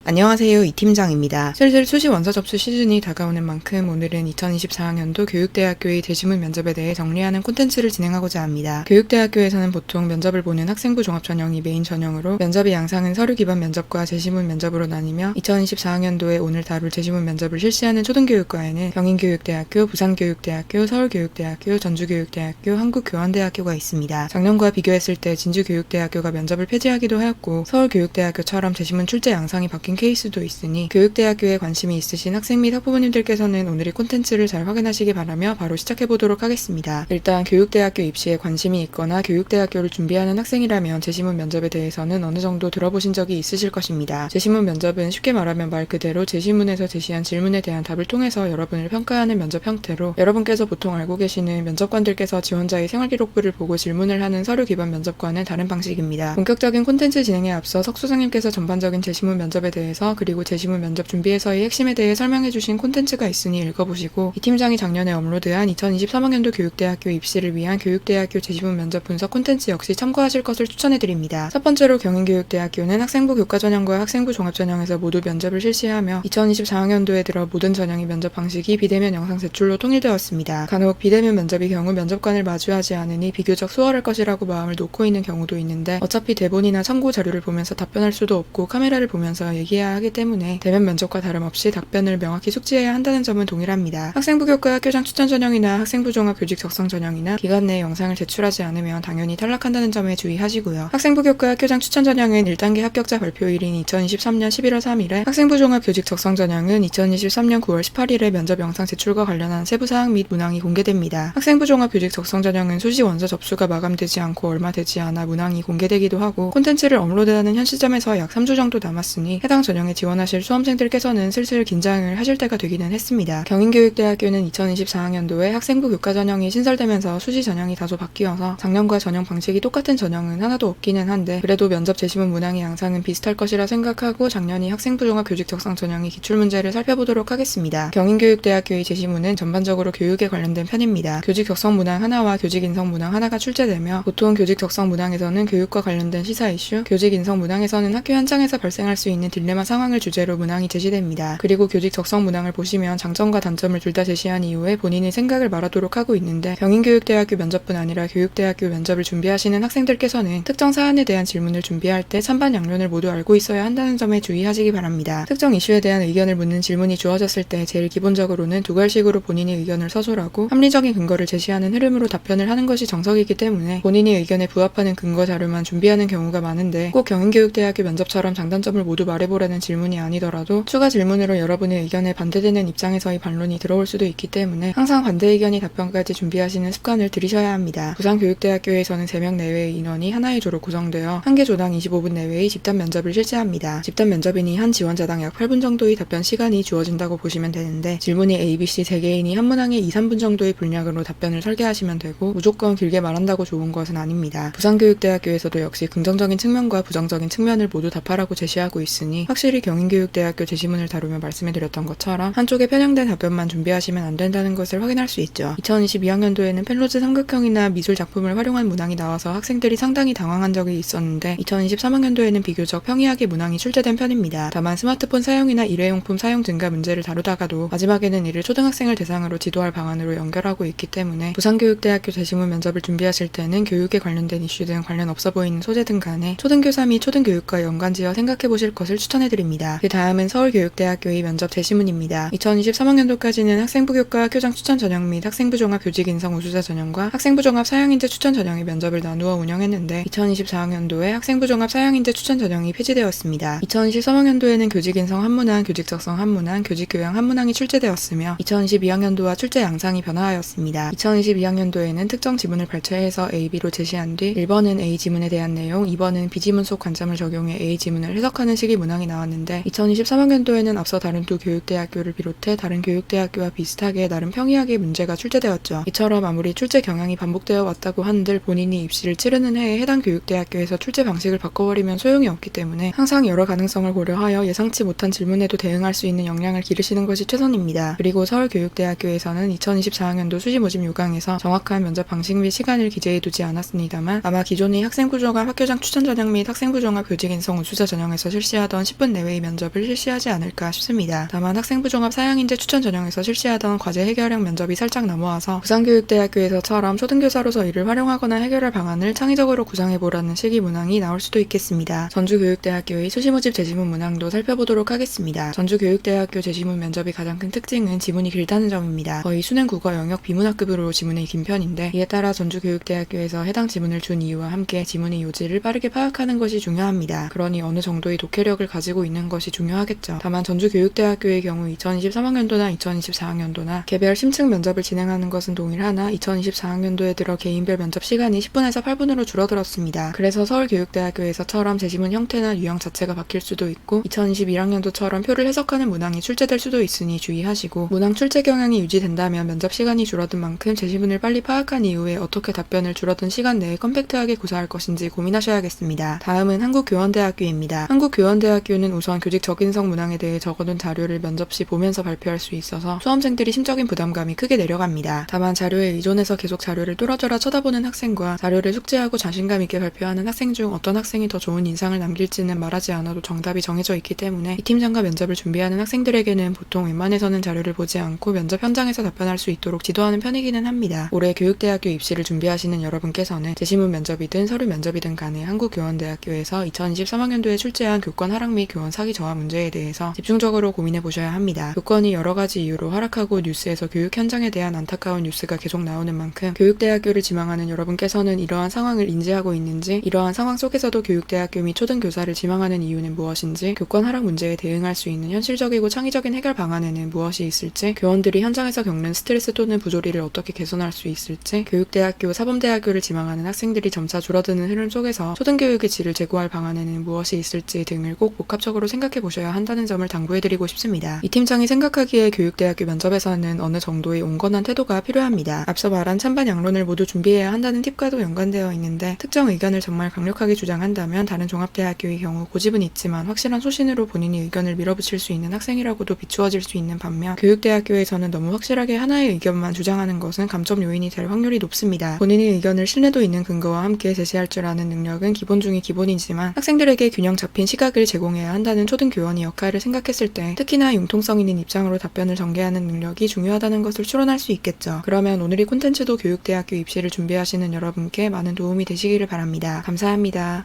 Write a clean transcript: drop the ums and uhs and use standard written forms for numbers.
안녕하세요, 이 팀장입니다. 슬슬 수시 원서 접수 시즌이 다가오는 만큼 오늘은 2024학년도 교육대학교의 대시문 면접에 대해 정리하는 콘텐츠를 진행하고자 합니다. 교육대학교에서는 보통 면접을 보는 학생부 종합 전형이 메인 전형으로 면접의 양상은 서류 기반 면접과 재시문 면접으로 나뉘며 2024학년도에 오늘 다룰 재시문 면접을 실시하는 초등교육과에는 경인교육대학교, 부산교육대학교, 서울교육대학교, 전주교육대학교, 한국교환대학교가 있습니다. 작년과 비교했을 때 진주교육대학교가 면접을 폐지하기도 하였고 서울교육대학교처럼 재시문 출제 양상이 바뀐 케이스도 있으니 교육대학교에 관심이 있으신 학생 및 학부모님들께서는 오늘 이 콘텐츠를 잘 확인하시기 바라며 바로 시작해보도록 하겠습니다. 일단 교육대학교 입시에 관심이 있거나 교육대학교를 준비하는 학생이라면 재시문 면접에 대해서는 어느 정도 들어보신 적이 있으실 것입니다. 재시문 면접은 쉽게 말하면 말 그대로 재시문에서 제시한 질문에 대한 답을 통해서 여러분을 평가하는 면접 형태로 여러분께서 보통 알고 계시는 면접관들께서 지원자의 생활기록부를 보고 질문을 하는 서류 기반 면접과는 다른 방식입니다. 본격적인 콘텐츠 진행에 앞서 석수장님께서 전반적인 재시문 면접에 대해서 그리고 재시문 면접 준비에서의 핵심에 대해 설명해주신 콘텐츠가 있으니 읽어보시고 이 팀장이 작년에 업로드한 2023학년도 교육대학교 입시를 위한 교육대학교 재시문 면접 분석 콘텐츠 역시 참고하실 것을 추천해드립니다. 첫 번째로 경인교육대학교는 학생부 교과전형과 학생부 종합전형에서 모두 면접을 실시하며 2024학년도에 들어 모든 전형의 면접 방식이 비대면 영상 제출로 통일되었습니다. 간혹 비대면 면접의 경우 면접관을 마주하지 않으니 비교적 수월할 것이라고 마음을 놓고 있는 경우도 있는데 어차피 대본이나 참고 자료를 보면서 답변할 수도 없고 카메라를 보면서 얘기해야 하기 때문에 대면 면접과 다름없이 답변을 명확히 숙지해야 한다는 점은 동일합니다. 학생부 교과 학교장 추천 전형이나 학생부 종합 교직 적성 전형이나 기간 내에 영상을 제출하지 않으면 당연히 탈락한다는 점에 주의하시고요. 학생부 교과 학교장 추천 전형은 1단계 합격자 발표일인 2023년 11월 3일에 학생부 종합 교직 적성 전형은 2023년 9월 18일에 면접 영상 제출과 관련한 세부 사항 및 문항이 공개됩니다. 학생부 종합 교직 적성 전형은 수시 원서 접수가 마감되지 않고 얼마 되지 않아 문항이 공개되기도 하고 콘텐츠를 업로드하는 현 시점에서 약 3주 정도 남았으니 해당 전형에 지원하실 수험생들께서는 슬슬 긴장을 하실 때가 되기는 했습니다. 경인교육대학교는 2024학년도에 학생부 교과 전형이 신설되면서 수시 전형이 다소 바뀌어서 작년과 전형 방식이 똑같은 전형은 하나도 없기는 한데 그래도 면접 재시문 문항의 양상은 비슷할 것이라 생각하고 작년이 학생부 종합 교직 적성 전형의 기출문제를 살펴보도록 하겠습니다. 경인교육대학교의 재시문은 전반적으로 교육에 관련된 편입니다. 교직 적성 문항 하나와 교직 인성 문항 하나가 출제되며 보통 교직 적성 문항에서는 교육과 관련된 시사 이슈, 교직 인성 문항에서는 학교 현장에서 발생할 수 있는 딜레마 상황을 주제로 문항이 제시됩니다. 그리고 교직 적성 문항을 보시면 장점과 단점을 둘 다 제시한 이후에 본인의 생각을 말하도록 하고 있는데 경인교육대학교 면접뿐 아니라 교육대학교 면접을 준비하시는 학생들께서는 특정 사안에 대한 질문을 준비할 때 찬반 양론을 모두 알고 있어야 한다는 점에 주의하시기 바랍니다. 특정 이슈에 대한 의견을 묻는 질문이 주어졌을 때 제일 기본적으로는 두 갈식으로 본인의 의견을 서술하고 합리적인 근거를 제시하는 흐름으로 답변을 하는 것이 정석이기 때문에 본인의 의견에 부합하는 근거 자료만 준비하는 경우가 많은데 꼭 경인교육대학교 면접처럼 장단점을 모두 말해보라는 질문이 아니더라도 추가 질문으로 여러분의 의견에 반대되는 입장에서의 반론이 들어올 수도 있기 때문에 항상 반대 의견이 답변까지 준비하시는 습관을 들이셔야 합니다. 부산교육대학교에서는 3명 내외의 인원이 하나의 조로 구성되어 한 개 조당 25분 내외의 집단 면접을 실시합니다. 집단 면접이니 한 지원자당 약 8분 정도의 답변 시간이 주어진다고 보시면 되는데 질문이 A, B, C 3개이니 한 문항에 2, 3분 정도의 분량으로 답변을 설계하시면 되고 무조건 길게 말한다고 좋은 것은 아닙니다. 부산교육대학교에서도 역시 긍정적인 측면과 부정적인 측면을 모두 답하라고 제시하고 있으니 확실히 경인교육대학교 제시문을 다루며 말씀해드렸던 것처럼 한쪽에 편향된 답변만 준비하시면 안 된다는 것을 확인할 수 있죠. 2022학년도에는 펜로즈 삼각형이나 미술 작품을 활용한 문항이 나와서 학생들이 상당히 당황한 적이 있었는데 2023학년도에는 비교적 평이하게 문항이 출제된 편입니다. 다만 스마트폰 사용이나 일회용품 사용 증가 문제를 다루다가도 마지막에는 이를 초등학생을 대상으로 지도할 방안으로 연결하고 있기 때문에 부산교육대학교 제시문 면접을 준비하실 때는 교육에 관련된 이슈 등 관련 없어 보이는 소재든 간에 초등교사 및 초등교육과 연관지어 생각해보실 것을 추천해드립니다. 그 다음은 서울교육대학교의 면접 제시문입니다. 2023학년도까지는 학생부 교과 학교장 추천 전형 및 학생부 종합 교직 인성 우수자 전형과 학생부 종합 사양인재 추천 전형의 면접을 나누어 운영했는데 2024학년도에 학생부 종합 사양인재 추천 전형이 폐지되었습니다. 2023학년도에는 교직 인성 한 문항, 교직 적성 한 문항, 교직 교양 한 문항이 출제되었으며 2022학년도와 출제 양상이 변화하였습니다. 2022학년도에는 특정 지문을 발췌해서 A, B로 제시한 뒤 1번은 A 지문에 대한 내용, 2번은 B 지문 속 관점을 적용해 A 지문을 해석하는 식의 문항이 나왔는데 2023학년도에는 앞서 다른 두 교육대학교를 비롯해 다른 교육대학교와 비슷하게 나름 평이하게 문제가 출제되었죠. 이처럼 아무리 출제 경향이 반복되어 왔다고 한들 본인이 입시를 치르는 해에 해당 교육대학교에서 출제 방식을 바꿔버리면 소용이 없기 때문에 항상 여러 가능성을 고려하여 예상치 못한 질문에도 대응할 수 있는 역량을 기르시는 것이 최선입니다. 그리고 서울교육대학교에서는 2024학년도 수시 모집 요강에서 정확한 면접 방식 및 시간을 기재해두지 않았습니다만 아마 기존의 학생부 종합 학교장 추천 전형 및 학생부 종합 교직 인성 우수자 전형에서 실시하던 10분 내외의 면접을 실시하지 않을까 싶습니다. 다만 학생부 종합 사양인재 추천 전형에서 실시하던 과제 해결형 면접이 살짝 넘어와서 부산교육대학교에서처럼 초등교사로서 이를 활용하거나 해결할 방안을 창의적으로 구상해보라는 실기 문항이 나올 수도 있겠습니다. 전주교육대학교의 수시모집 제시문 문항도 살펴보도록 하겠습니다. 전주교육대학교 제시문 면접의 가장 큰 특징은 지문이 길다는 점입니다. 거의 수능 국어 영역 비문학급으로 지문이 긴 편인데, 이에 따라 전주교육대학교에서 해당 지문을 준 이유와 함께 지문의 요지를 빠르게 파악하는 것이 중요합니다. 그러니 어느 정도의 독해력을 가지고 있는 것이 중요하겠죠. 다만 전주교육대학교의 경우 2023학년도나 2024학년도나 개별 심층 면접을 진행하는 것은 동일하나 2024학년도에 들어 개인별 면접 시간이 10분에서 8분으로 줄어들었습니다. 그래서 서울교육대학교에서처럼 제시문 형태나 유형 자체가 바뀔 수도 있고 2021학년도처럼 표를 해석하는 문항이 출제될 수도 있으니 주의하시고, 문항 출제 경향이 유지된다면 면접 시간이 줄어든 만큼 제시문을 빨리 파악한 이후에 어떻게 답변을 줄어든 시간 내에 컴팩트하게 구사할 것인지 고민하셔야겠습니다. 다음은 한국교원대학교입니다. 한국교원대학교는 우선 교직 적인성 문항에 대해 적어둔 자료를 면접 시 보면서 발표할 수 있어서 수험생들이 심적인 부담감이 크게 내려갑니다. 다만 자료에 의존해서 계속 자료를 뚫어져라 쳐다보는 학생과 자료를 숙지하고 자신감 있게 발표하는 학생 중 어떤 학생이 더 좋은 인상을 남길지는 말하지 않아도 정답이 정해져 있기 때문에 이 팀장과 면접을 준비하는 학생들에게는 보통 웬만해서는 자료를 보지 않고 면접 현장에서 답변할 수 있도록 지도하는 편이기는 합니다. 올해 교육대학교 입시를 준비하시는 여러분께서는 제시문 면접이든 서류 면접이든 간에 한국교원대학교에서 2023학년도에 출제한 교권 하락 및 교원 사기 저하 문제에 대해서 집중적으로 고민해 보셔야 합니다. 교권이 여러 가지 이유로 하락하고 뉴스에서 교육 현장에 대한 안타까운 뉴스가 계속 나오는 만큼 교육대학교를 지망하는 여러분께서는 이러한 상황을 인지하고 있는지, 이러한 상황 속에서도 교육대학교 및 초등교사를 지망하는 이유는 무엇인지, 교권 하락 문제에 대응할 수 있는 현실적이고 창의적인 해결 방안에는 무엇이 있을지, 교원들이 현장에서 겪는 스트레스 또는 부조리를 어떻게 개선할 수 있을지, 교육대학교, 사범대학교를 지망하는 학생들이 점차 줄어드는 흐름 속에서 초등교육의 질을 제고할 방안에는 무엇이 있을지 등을 꼭 복합적으로 생각해 보셔야 한다는 점을 당부해드리고 싶습니다. 이 팀장이 생각하기에 교육대학교 면접에서는 어느 정도의 온건한 태도가 필요합니다. 앞서 말한 찬반 양론을 모두 준비해야 한다는 팁과도 연관되어 있는데, 특정 의견을 정말 강력하게 주장한다면 다른 종합대학교의 경우 고집은 있지만 확실한 소신으로 본인이 의견을 밀어붙일 수 있는 학생이라고도 비추어질 수 있는 반면, 교육대학교에서는 너무 확실하게 하나의 의견만 주장하는 것은 감점 요인이 될 확률이 높습니다. 본인의 의견을 신뢰도 있는 근거와 함께 제시할 줄 아는 능력은 기본 중의 기본이지만, 학생들에게 균형 잡힌 시각을 제공해야 한다는 초등교원의 역할을 생각했을 때 특히나 융통성 있는 입장으로 답변을 전개하는 능력이 중요하다는 것을 추론할 수 있겠죠. 그러면 오늘 이 콘텐츠도 교육대학교 입시를 준비하시는 여러분께 많은 도움이 되시기를 바랍니다. 감사합니다.